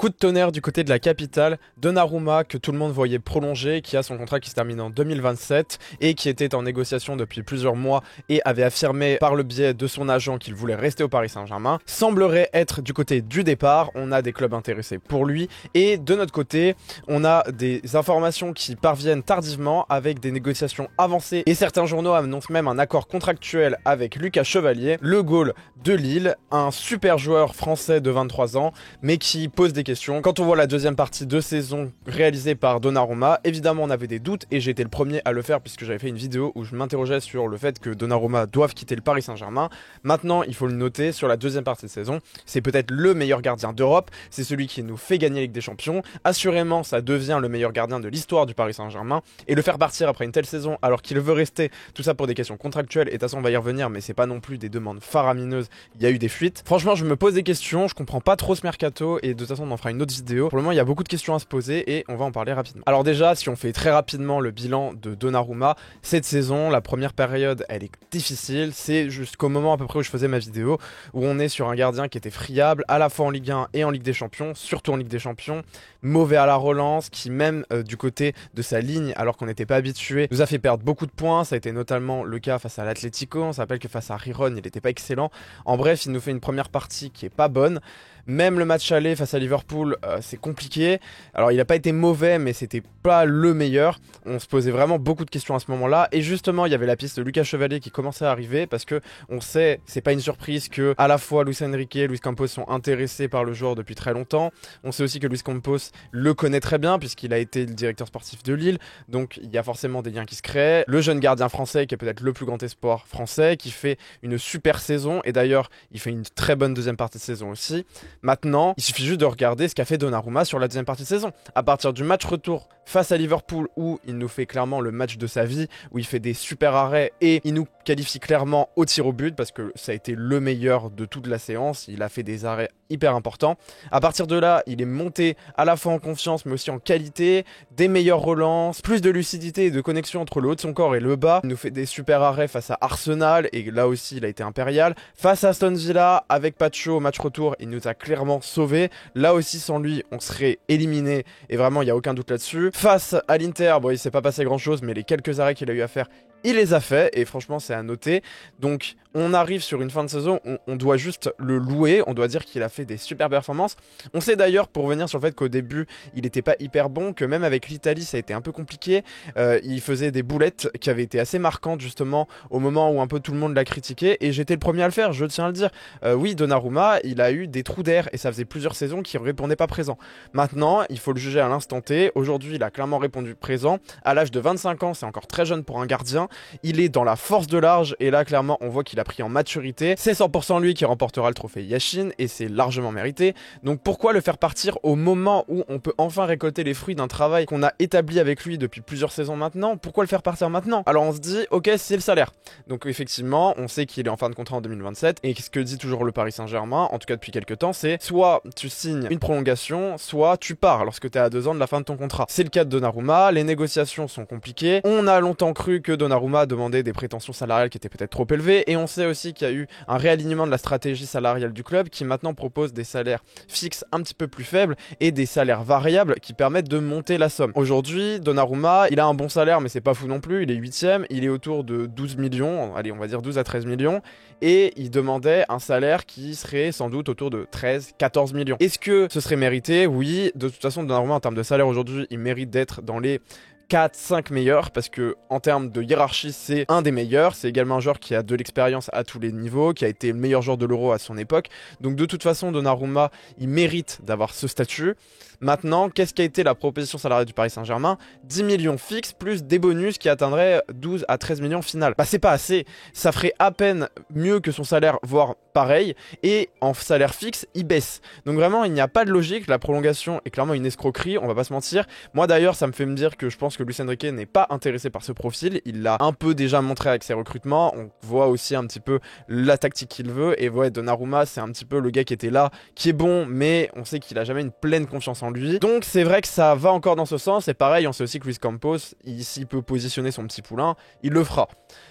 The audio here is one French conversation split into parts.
Coup de tonnerre du côté de la capitale, Donnarumma que tout le monde voyait prolonger, qui a son contrat qui se termine en 2027 et qui était en négociation depuis plusieurs mois et avait affirmé par le biais de son agent qu'il voulait rester au Paris Saint-Germain, semblerait être du côté du départ. On a des clubs intéressés pour lui et de notre côté, on a des informations qui parviennent tardivement avec des négociations avancées et certains journaux annoncent même un accord contractuel avec Lucas Chevalier, le goal de Lille, un super joueur français de 23 ans mais qui pose des questions. Quand on voit la deuxième partie de saison réalisée par Donnarumma, évidemment on avait des doutes et j'ai été le premier à le faire puisque j'avais fait une vidéo où je m'interrogeais sur le fait que Donnarumma doive quitter le Paris Saint-Germain. Maintenant, il faut le noter, sur la deuxième partie de saison, c'est peut-être le meilleur gardien d'Europe, c'est celui qui nous fait gagner la Ligue des Champions. Assurément, ça devient le meilleur gardien de l'histoire du Paris Saint-Germain et le faire partir après une telle saison alors qu'il veut rester, tout ça pour des questions contractuelles et de toute façon on va y revenir mais c'est pas non plus des demandes faramineuses, il y a eu des fuites. Franchement, je me pose des questions, je comprends pas trop ce mercato et de toute façon on en fera une autre vidéo. Pour le moment, il y a beaucoup de questions à se poser et on va en parler rapidement. Alors déjà, si on fait très rapidement le bilan de Donnarumma, cette saison, la première période, elle est difficile. C'est jusqu'au moment à peu près où je faisais ma vidéo, où on est sur un gardien qui était friable, à la fois en Ligue 1 et en Ligue des Champions, surtout en Ligue des Champions, mauvais à la relance, qui même du côté de sa ligne, alors qu'on n'était pas habitué, nous a fait perdre beaucoup de points. Ça a été notamment le cas face à l'Atlético. On se rappelle que face à Riron, il n'était pas excellent. En bref, il nous fait une première partie qui est pas bonne. Même le match aller face à Liverpool, c'est compliqué. Alors il n'a pas été mauvais, mais c'était pas le meilleur. On se posait vraiment beaucoup de questions à ce moment-là. Et justement, il y avait la piste de Lucas Chevalier qui commençait à arriver parce que on sait, c'est pas une surprise que à la fois Luis Enrique et Luis Campos sont intéressés par le joueur depuis très longtemps. On sait aussi que Luis Campos le connaît très bien puisqu'il a été le directeur sportif de Lille. Donc il y a forcément des liens qui se créent. Le jeune gardien français qui est peut-être le plus grand espoir français, qui fait une super saison. Et d'ailleurs, il fait une très bonne deuxième partie de saison aussi. Maintenant, il suffit juste de regarder ce qu'a fait Donnarumma sur la deuxième partie de saison. À partir du match retour face à Liverpool où il nous fait clairement le match de sa vie, où il fait des super arrêts et il nous qualifie clairement au tir au but parce que ça a été le meilleur de toute la séance. Il a fait des arrêts hyper importants. À partir de là, il est monté à la fois en confiance mais aussi en qualité, des meilleures relances, plus de lucidité et de connexion entre le haut de son corps et le bas. Il nous fait des super arrêts face à Arsenal et là aussi il a été impérial. Face à Aston Villa avec Pacho au match retour, il nous a clairement sauvé. Là aussi sans lui on serait éliminé et vraiment il n'y a aucun doute là-dessus. Face à l'Inter, bon il s'est pas passé grand chose mais les quelques arrêts qu'il a eu à faire, il les a fait et franchement c'est à noter. Donc on arrive sur une fin de saison, on doit juste le louer, on doit dire qu'il a fait des super performances. On sait d'ailleurs, pour revenir sur le fait qu'au début il n'était pas hyper bon, que même avec l'Italie ça a été un peu compliqué. Il faisait des boulettes qui avaient été assez marquantes justement au moment où un peu tout le monde l'a critiqué et j'étais le premier à le faire, je tiens à le dire. Oui, Donnarumma il a eu des trous d'air et ça faisait plusieurs saisons qu'il ne répondait pas présent. Maintenant il faut le juger à l'instant T, aujourd'hui il a clairement répondu présent. À l'âge de 25 ans c'est encore très jeune pour un gardien, il est dans la force de large et là clairement on voit qu'il a pris en maturité. C'est 100% lui qui remportera le trophée Yashin et c'est largement mérité. Donc pourquoi le faire partir au moment où on peut enfin récolter les fruits d'un travail qu'on a établi avec lui depuis plusieurs saisons maintenant? Pourquoi le faire partir maintenant? Alors on se dit ok, c'est le salaire. Donc effectivement on sait qu'il est en fin de contrat en 2027 et ce que dit toujours le Paris Saint-Germain, en tout cas depuis quelques temps, c'est soit tu signes une prolongation, soit tu pars lorsque tu es à 2 ans de la fin de ton contrat. C'est le cas de Donnarumma, les négociations sont compliquées. On a longtemps cru que Donnarumma demandait des prétentions salariales qui étaient peut-être trop élevées et on sait aussi qu'il y a eu un réalignement de la stratégie salariale du club qui maintenant propose des salaires fixes un petit peu plus faibles et des salaires variables qui permettent de monter la somme. Aujourd'hui, Donnarumma, il a un bon salaire mais c'est pas fou non plus, il est 8ème, il est autour de 12 millions, allez on va dire 12 à 13 millions et il demandait un salaire qui serait sans doute autour de 13-14 millions. Est-ce que ce serait mérité? Oui, de toute façon Donnarumma en termes de salaire aujourd'hui, il mérite d'être dans les 4-5 meilleurs parce que en termes de hiérarchie c'est un des meilleurs, c'est également un joueur qui a de l'expérience à tous les niveaux, qui a été le meilleur joueur de l'Euro à son époque, donc de toute façon Donnarumma il mérite d'avoir ce statut. Maintenant, qu'est-ce qui a été la proposition salariale du Paris Saint-Germain? 10 millions fixes plus des bonus qui atteindraient 12 à 13 millions final. Bah c'est pas assez, ça ferait à peine mieux que son salaire, voire pareil, et en salaire fixe, il baisse. Donc vraiment, il n'y a pas de logique, la prolongation est clairement une escroquerie, on va pas se mentir. Moi d'ailleurs, ça me fait me dire que je pense pense que Luis Enrique n'est pas intéressé par ce profil. Il l'a un peu déjà montré avec ses recrutements. On voit aussi un petit peu la tactique qu'il veut. Et ouais, Donnarumma, c'est un petit peu le gars qui était là, qui est bon, mais on sait qu'il a jamais une pleine confiance en lui. Donc c'est vrai que ça va encore dans ce sens. Et pareil, on sait aussi que Luis Campos, s'il peut positionner son petit poulain, il le fera.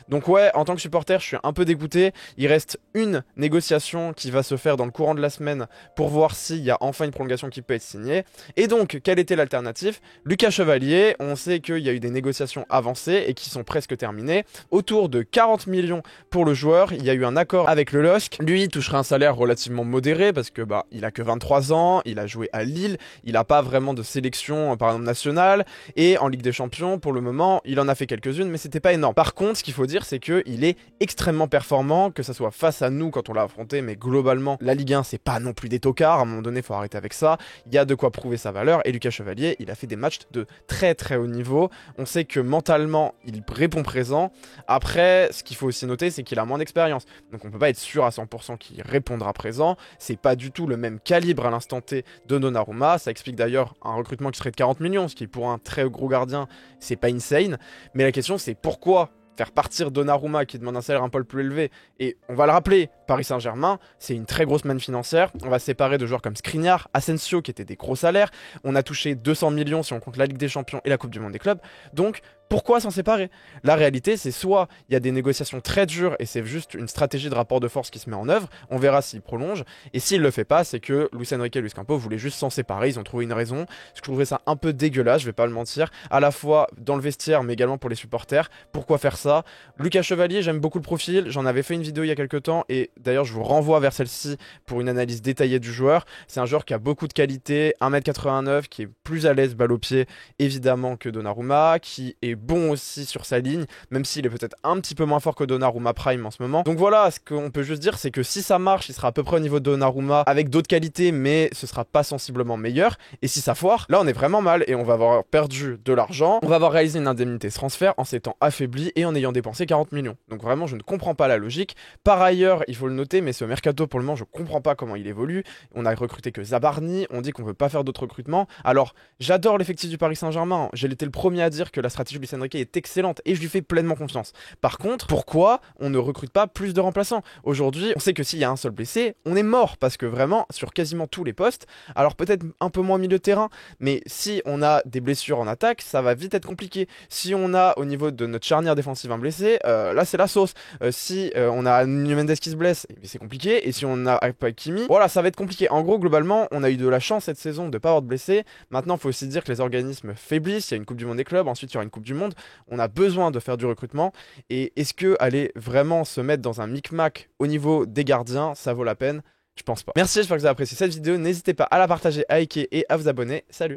Donc ouais, en tant que supporter, je suis un peu dégoûté. Il reste une négociation qui va se faire dans le courant de la semaine pour voir s'il y a enfin une prolongation qui peut être signée. Et donc, quelle était l'alternative? Lucas Chevalier, on sait qu'il y a eu des négociations avancées et qui sont presque terminées. Autour de 40 millions pour le joueur, il y a eu un accord avec le LOSC. Lui, il touchera un salaire relativement modéré parce que il a que 23 ans, il a joué à Lille, il n'a pas vraiment de sélection par exemple nationale, et en Ligue des Champions, pour le moment, il en a fait quelques-unes, mais c'était pas énorme. Par contre, ce qu'il faut dire, c'est qu'il est extrêmement performant, que ça soit face à nous quand on l'a affronté, mais globalement, la Ligue 1, c'est pas non plus des tocards, à un moment donné, il faut arrêter avec ça. Il y a de quoi prouver sa valeur, et Lucas Chevalier, il a fait des matchs de très très haut niveau. On sait que mentalement, il répond présent. Après, ce qu'il faut aussi noter, c'est qu'il a moins d'expérience. Donc on peut pas être sûr à 100% qu'il répondra présent. C'est pas du tout le même calibre à l'instant T de Donnarumma. Ça explique d'ailleurs un recrutement qui serait de 40 millions, ce qui pour un très gros gardien, c'est pas insane. Mais la question, c'est pourquoi faire partir Donnarumma qui demande un salaire un peu plus élevé. Et on va le rappeler, Paris Saint-Germain, c'est une très grosse manne financière. On va se séparer de joueurs comme Skriniar, Asensio qui étaient des gros salaires. On a touché 200 millions si on compte la Ligue des Champions et la Coupe du Monde des clubs. Donc pourquoi s'en séparer? La réalité, c'est soit il y a des négociations très dures et c'est juste une stratégie de rapport de force qui se met en œuvre. On verra s'il prolonge. Et s'il le fait pas, c'est que Luis Enrique et Luis Campos voulaient juste s'en séparer. Ils ont trouvé une raison. Je trouverais ça un peu dégueulasse, je vais pas le mentir. À la fois dans le vestiaire, mais également pour les supporters. Pourquoi faire ça? Lucas Chevalier, j'aime beaucoup le profil. J'en avais fait une vidéo il y a quelques temps et d'ailleurs, je vous renvoie vers celle-ci pour une analyse détaillée du joueur. C'est un joueur qui a beaucoup de qualité, 1m89, qui est plus à l'aise balle au pied, évidemment, que Donnarumma, qui est bon aussi sur sa ligne, même s'il est peut-être un petit peu moins fort que Donnarumma Prime en ce moment. Donc voilà, ce qu'on peut juste dire, c'est que si ça marche, il sera à peu près au niveau de Donnarumma, avec d'autres qualités, mais ce sera pas sensiblement meilleur. Et si ça foire, là on est vraiment mal et on va avoir perdu de l'argent, on va avoir réalisé une indemnité de transfert en s'étant affaibli et en ayant dépensé 40 millions. Donc vraiment, je ne comprends pas la logique. Par ailleurs, il faut le noter, mais ce mercato pour le moment, je comprends pas comment il évolue. On a recruté que Zabarni, on dit qu'on veut pas faire d'autres recrutements. Alors, j'adore l'effectif du Paris Saint-Germain. J'ai été le premier à dire que la stratégie de Luis Enrique est excellente et je lui fais pleinement confiance. Par contre, pourquoi on ne recrute pas plus de remplaçants? Aujourd'hui, on sait que s'il y a un seul blessé, on est mort parce que vraiment, sur quasiment tous les postes, alors peut-être un peu moins milieu de terrain, mais si on a des blessures en attaque, ça va vite être compliqué. Si on a au niveau de notre charnière défensive un blessé, là c'est la sauce. Si on a Nuno Mendes qui se blesse, c'est compliqué. Et si on a Hakimi, voilà, ça va être compliqué. En gros, globalement, on a eu de la chance cette saison de ne pas avoir de blessés. Maintenant, il faut aussi dire que les organismes faiblissent. Il y a une Coupe du Monde des clubs, ensuite il y aura une Coupe du Monde. On a besoin de faire du recrutement. Et est-ce que aller vraiment se mettre dans un micmac au niveau des gardiens, ça vaut la peine? Je pense pas. Merci, j'espère que vous avez apprécié cette vidéo. N'hésitez pas à la partager, à liker et à vous abonner. Salut!